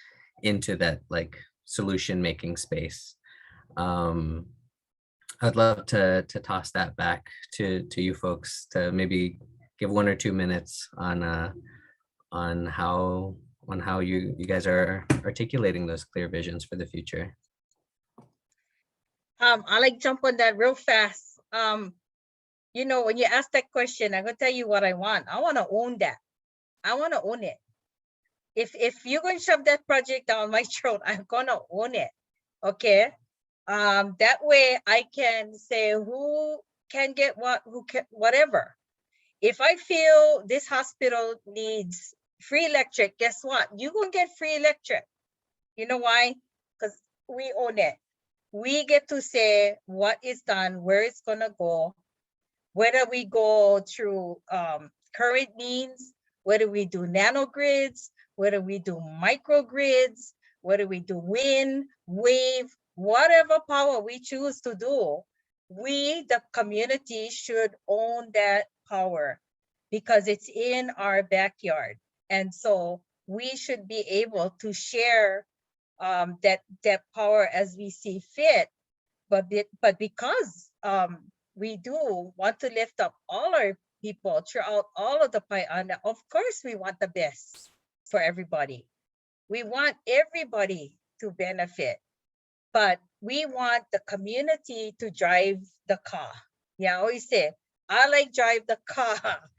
into that like solution making space. I'd love to toss that back to you folks to maybe give 1 or 2 minutes on how you guys are articulating those clear visions for the future. I like jump on that real fast. When you ask that question, I'm gonna tell you what I want. I want to own that. I want to own it. If you're going to shove that project down my throat, I'm gonna own it. Okay. That way I can say who can get what, who can, whatever. If I feel this hospital needs free electric, guess what? You're gonna get free electric. You know why? Because we own it. We get to say what is done, where it's gonna go, whether we go through current means, whether we do nanogrids, whether we do microgrids, whether we do wind, wave, whatever power we choose to do, we, the community, should own that power because it's in our backyard. And so we should be able to share that power as we see fit. But because we do want to lift up all our people throughout all of the Waiʻanae, of course we want the best for everybody. We want everybody to benefit, but we want the community to drive the car. Yeah, I always say, I like drive the car.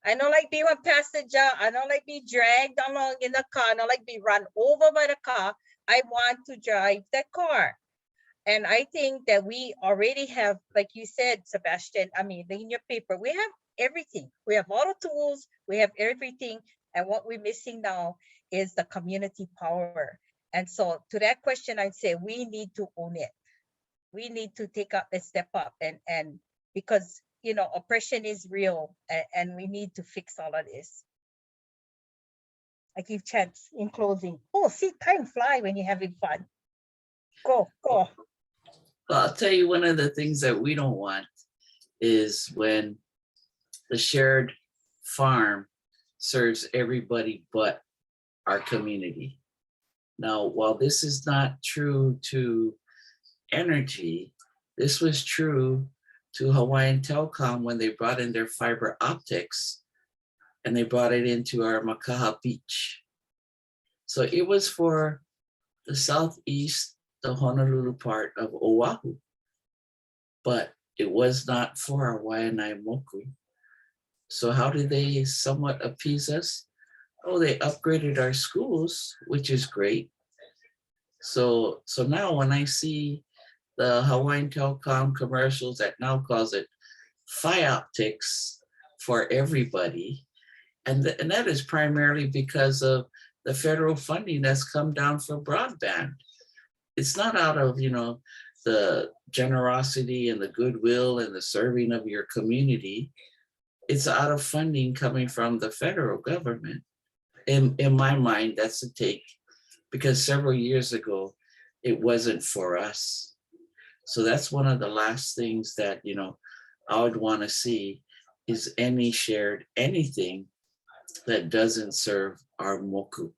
I don't like being a passenger. I don't like be dragged along in the car. I don't like be run over by the car. I want to drive the car. And I think that we already have, like you said, Sebastian, I mean, in your paper, we have everything. We have all the tools, we have everything. And what we're missing now is the community power. And so to that question, I'd say we need to own it. We need to take up a step up and because, oppression is real and we need to fix all of this. I give chance in closing. Oh, see, time fly when you're having fun. Go. Well, I'll tell you, one of the things that we don't want is when the shared farm serves everybody but our community. Now, while this is not true to energy, this was true to Hawaiian Telecom when they brought in their fiber optics and they brought it into our Makaha Beach. So it was for the southeast, the Honolulu part of Oahu, but it was not for our Waiʻanae moku. So how did they somewhat appease us? Oh, they upgraded our schools, which is great. So now when I see the Hawaiian Telecom commercials that now calls it Fi Optics for everybody, and that is primarily because of the federal funding that's come down for broadband. It's not out of, the generosity and the goodwill and the serving of your community. It's out of funding coming from the federal government. In my mind, that's the take. because several years ago, it wasn't for us. So that's one of the last things that, you know, I would want to see is any shared anything that doesn't serve our moku.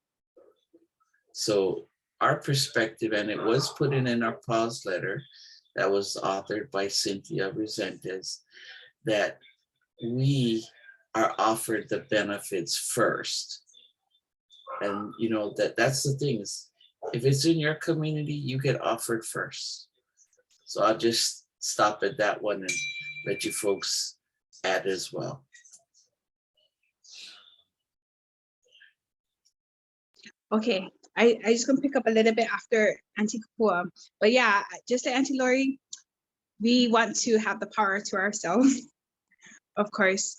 So our perspective, and it was put in our pause letter that was authored by Cynthia Resendez, that we are offered the benefits first. And you know, that's the thing is, if it's in your community, you get offered first. So I'll just stop at that one and let you folks add as well. Okay, I just gonna pick up a little bit after Auntie Kapua. But yeah, just like Auntie Lori, we want to have the power to ourselves, of course,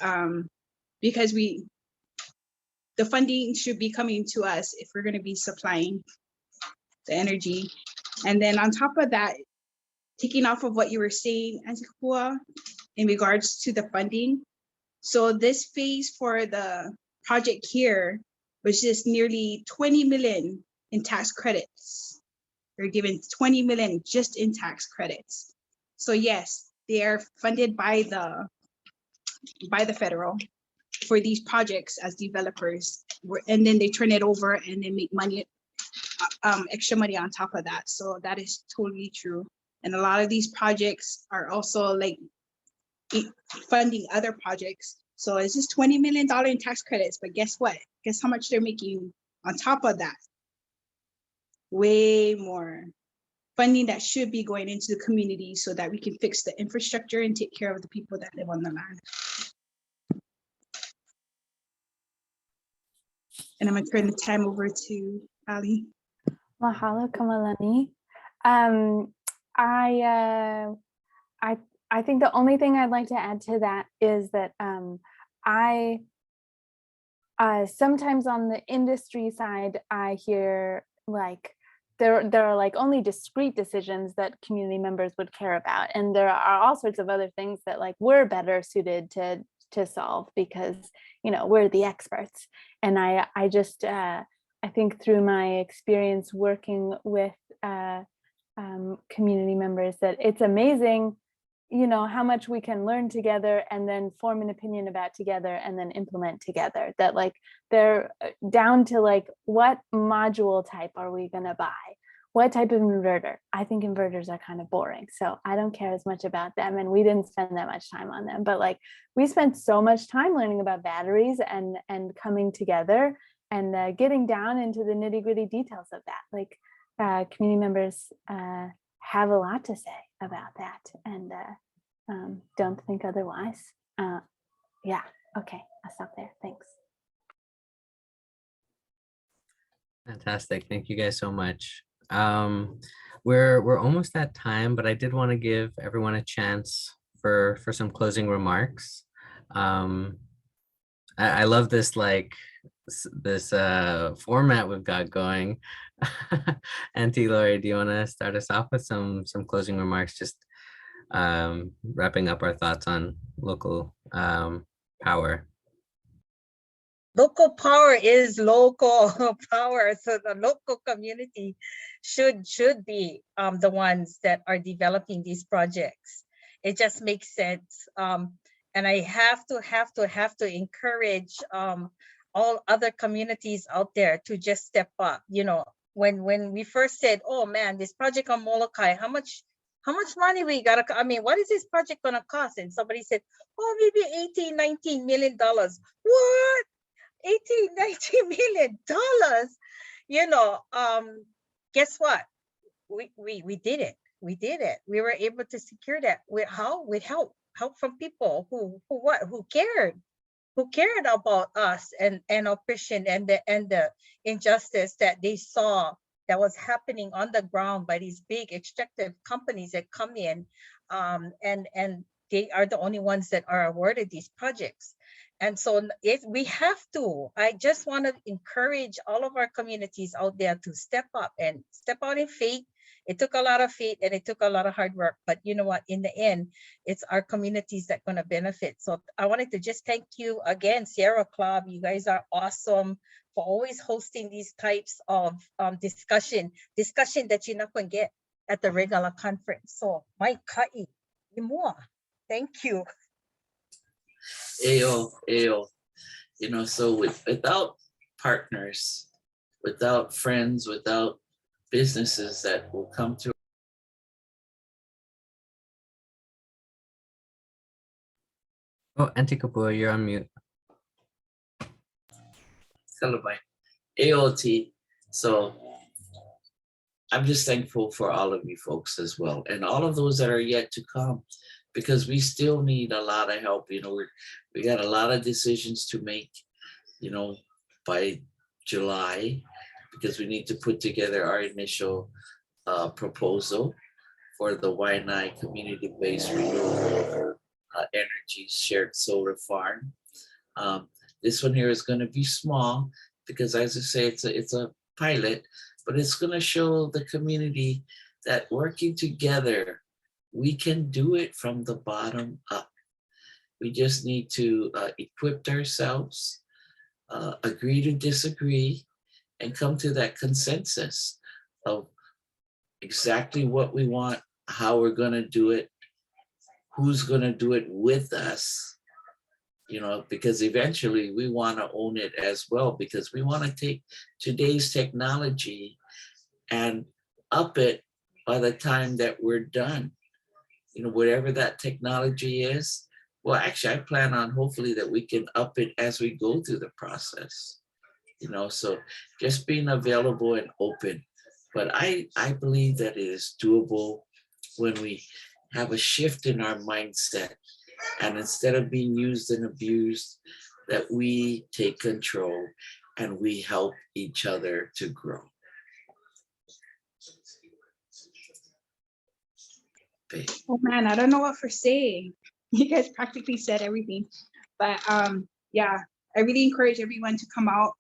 because the funding should be coming to us if we're gonna be supplying the energy. And then on top of that, taking off of what you were saying, Auntie Kapua, in regards to the funding. So this phase for the project here was just nearly 20 million in tax credits. They're given 20 million just in tax credits. So yes, they are funded by the federal for these projects as developers, and then they turn it over and then make money, extra money on top of that. So that is totally true. And a lot of these projects are also like funding other projects. So it's just $20 million in tax credits, but guess what? Guess how much they're making on top of that? Way more funding that should be going into the community so that we can fix the infrastructure and take care of the people that live on the land. And I'm gonna turn the time over to Ali. Mahalo, Kamalani. I think the only thing I'd like to add to that is that I sometimes on the industry side, I hear like there are like only discrete decisions that community members would care about, and there are all sorts of other things that like we're better suited to solve because, you know, we're the experts. And I just I think through my experience working with community members that it's amazing, you know, how much we can learn together and then form an opinion about together and then implement together. That like they're down to like, what module type are we going to buy? What type of inverter? I think inverters are kind of boring, so I don't care as much about them, and we didn't spend that much time on them. But like we spent so much time learning about batteries and coming together and getting down into the nitty-gritty details of that. Like community members have a lot to say about that, and don't think otherwise. Yeah, okay, I'll stop there. Thanks. Fantastic. Thank you guys so much. We're almost at time, but I did want to give everyone a chance for some closing remarks. I love this this format we've got going. Auntie Lori, do you want to start us off with some closing remarks, just wrapping up our thoughts on local power? Local power is local power, so the local community should be the ones that are developing these projects. It just makes sense, and I have to encourage all other communities out there to just step up. You know, when we first said, "Oh man, this project on Molokaʻi, how much money we gotta? I mean, what is this project gonna cost?" And somebody said, "Oh, maybe $18-19 million." What? $18-19 million, you know. Guess what? We did it. We did it. We were able to secure that. With help from people who cared about us and oppression and the injustice that they saw that was happening on the ground by these big extractive companies that come in and they are the only ones that are awarded these projects. And so if we have to, I just want to encourage all of our communities out there to step up and step out in faith. It took a lot of faith and it took a lot of hard work, but you know what, in the end, it's our communities that are going to benefit. So I wanted to just thank you again, Sierra Club. You guys are awesome for always hosting these types of discussion that you're not going to get at the regular conference. So my ka'i, more. Thank you. Ayo. You know, so without partners, without friends, without businesses that will come to. Oh, Auntie Kapua, you're on mute. Celebrate AOT. So I'm just thankful for all of you folks as well, and all of those that are yet to come, because we still need a lot of help. You know, we got a lot of decisions to make, you know, by July, because we need to put together our initial proposal for the Waiʻanae community-based renewable energy shared solar farm. This one here is going to be small because, as I say, it's a pilot, but it's going to show the community that working together, we can do it from the bottom up. We just need to equip ourselves, agree to disagree, and come to that consensus of exactly what we want, how we're going to do it, who's going to do it with us, you know, because eventually we want to own it as well, because we want to take today's technology and up it by the time that we're done. You know, whatever that technology is, well, actually, I plan on hopefully that we can up it as we go through the process. You know, so just being available and open. But I believe that it is doable when we have a shift in our mindset, and instead of being used and abused, that we take control and we help each other to grow. Oh man, I don't know what for saying. You guys practically said everything. But yeah, I really encourage everyone to come out.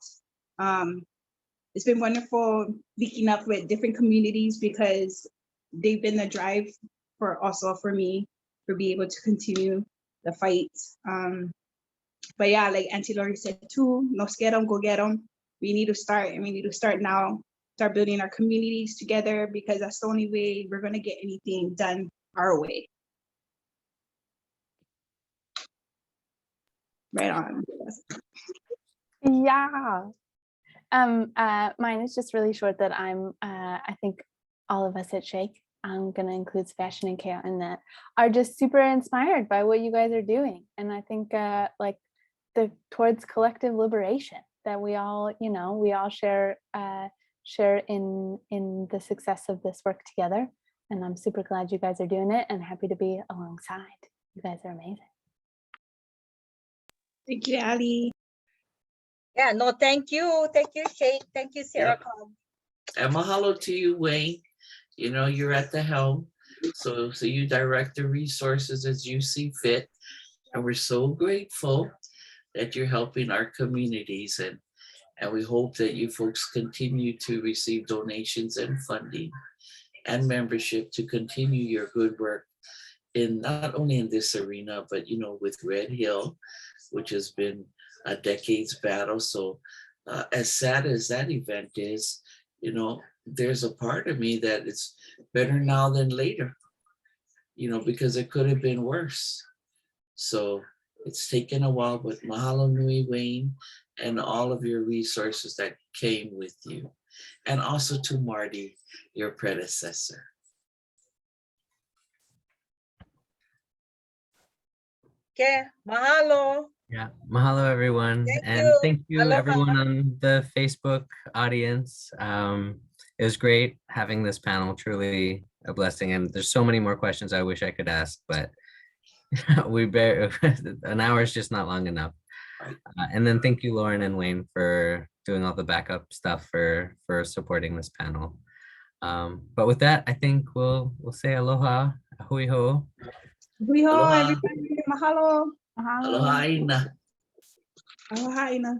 It's been wonderful linking up with different communities, because they've been the drive for me to be able to continue the fight. But yeah, like Auntie Lori said too, nos get them, go get them. We need to start, and we need to start now, start building our communities together, because that's the only way we're going to get anything done our way. Right on. Yeah. Mine is just really short that I think all of us at Shake, I'm going to include Sebastian and Kaya in that, are just super inspired by what you guys are doing. And I think like towards collective liberation, that we all, you know, we all share in the success of this work together. And I'm super glad you guys are doing it, and happy to be alongside. You guys are amazing. Thank you, Ali. Yeah, no, thank you. Thank you, Shake. Thank you, Sarah. And mahalo to you, Wayne. You know, you're at the helm. So you direct the resources as you see fit. And we're so grateful that you're helping our communities. And we hope that you folks continue to receive donations and funding and membership to continue your good work in not only in this arena, but, you know, with Red Hill, which has been a decade's battle. So as sad as that event is, you know, there's a part of me that it's better now than later, you know, because it could have been worse. So it's taken a while, but mahalo nui, Wayne, and all of your resources that came with you. And also to Marty, your predecessor. Okay, mahalo. Yeah, mahalo everyone. Thank you Aloha. everyone on the Facebook audience. It was great having this panel, truly a blessing. And there's so many more questions I wish I could ask, but an hour is just not long enough. And then thank you, Lauren and Wayne, for doing all the backup stuff for supporting this panel. But with that, I think we'll say aloha, hui ho. Aloha, Aloha. everybody. Mahalo. Aloha Aina. Aloha, Ina.